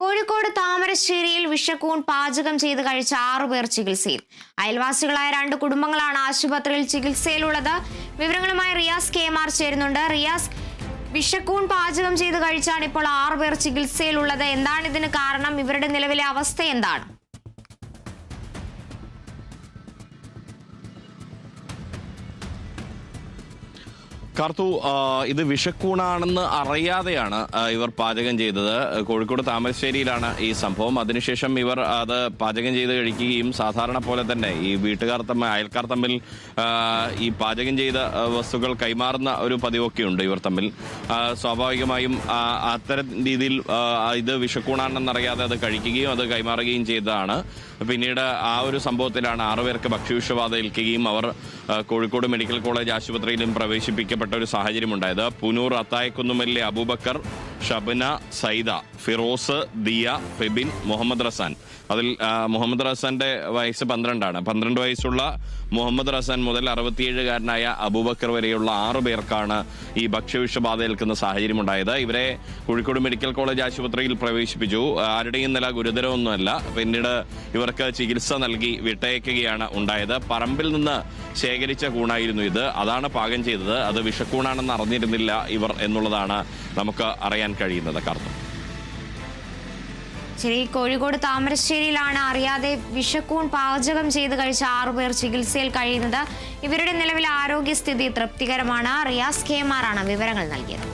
കോഴിക്കോട് താമരശ്ശേരിയിൽ വിഷക്കൂൺ പാചകം ചെയ്ത് കഴിച്ച 6 പേർ ചികിത്സയിൽ. അയൽവാസികളായ 2 കുടുംബങ്ങളാണ് ആശുപത്രിയിൽ ചികിത്സയിലുള്ളത്. വിവരങ്ങളുമായി റിയാസ് KMR ചേരുന്നുണ്ട്. റിയാസ്, വിഷക്കൂൺ പാചകം ചെയ്ത് കഴിച്ചാണ് ഇപ്പോൾ 6 പേർ ചികിത്സയിലുള്ളത്. എന്താണ് ഇതിന് കാരണം? ഇവരുടെ നിലവിലെ അവസ്ഥ എന്താണ്? കാർത്തു, ഇത് വിഷക്കൂണാണെന്ന് അറിയാതെയാണ് ഇവർ പാചകം ചെയ്തത്. കോഴിക്കോട് താമരശ്ശേരിയിലാണ് ഈ സംഭവം. അതിനുശേഷം ഇവർ അത് പാചകം ചെയ്ത് കഴിക്കുകയും സാധാരണ പോലെ തന്നെ ഈ അയൽക്കാർ തമ്മിൽ ഈ പാചകം ചെയ്ത വസ്തുക്കൾ കൈമാറുന്ന ഒരു പതിവൊക്കെ ഉണ്ട് ഇവർ തമ്മിൽ. സ്വാഭാവികമായും അത്തരം രീതിയിൽ ഇത് വിഷക്കൂണാണെന്നറിയാതെ അത് കഴിക്കുകയും അത് കൈമാറുകയും ചെയ്തതാണ്. പിന്നീട് ആ ഒരു സംഭവത്തിലാണ് 6 പേർക്ക് ഭക്ഷ്യവിഷബാധ ഏൽക്കുകയും അവർ കോഴിക്കോട് മെഡിക്കൽ കോളേജ് ആശുപത്രിയിലും പ്രവേശിപ്പിക്കപ്പെട്ട ഒരു സാഹചര്യം ഉണ്ടായത്. പുനൂർ അത്തായക്കുന്നുമല്ലെ അബൂബക്കർ, ഷബന, സൈദ, ഫിറോസ്, ദിയ, ഫെബിൻ, മുഹമ്മദ് റസാൻ. അതിൽ മുഹമ്മദ് റസാന്റെ വയസ്സ് 12ആണ്. 12 വയസ്സുള്ള മുഹമ്മദ് റസാൻ മുതൽ 67-കാരനായ അബൂബക്കർ വരെയുള്ള 6 പേർക്കാണ് ഈ ഭക്ഷ്യവിഷബാധ ഏൽക്കുന്ന സാഹചര്യം ഉണ്ടായത്. ഇവരെ കോഴിക്കോട് മെഡിക്കൽ കോളേജ് ആശുപത്രിയിൽ പ്രവേശിപ്പിച്ചു. ആരുടെയും നില ഗുരുതരമൊന്നുമല്ല. പിന്നീട് ഇവർക്ക് ചികിത്സ നൽകി വിട്ടയക്കുകയാണ് ഉണ്ടായത്. പറമ്പിൽ നിന്ന് ശേഖരിച്ച കൂണായിരുന്നു ഇത്. അതാണ് പാകം ചെയ്തത്. അത് വിഷക്കൂണാണെന്ന് അറിഞ്ഞിരുന്നില്ല ഇവർ എന്നുള്ളതാണ് നമുക്ക് അറിയാൻ കഴിയുന്നത്. കാർത്തും, ശരി, കോഴിക്കോട് താമരശ്ശേരിയിലാണ് അറിയാതെ വിഷക്കൂൺ പാചകം ചെയ്ത് കഴിച്ച 6 പേർ ചികിത്സയിൽ കഴിയുന്നത്. ഇവരുടെ നിലവിലെ ആരോഗ്യസ്ഥിതി തൃപ്തികരമാണ്. റിയാസ് KMR ആണ് വിവരങ്ങൾ നൽകിയത്.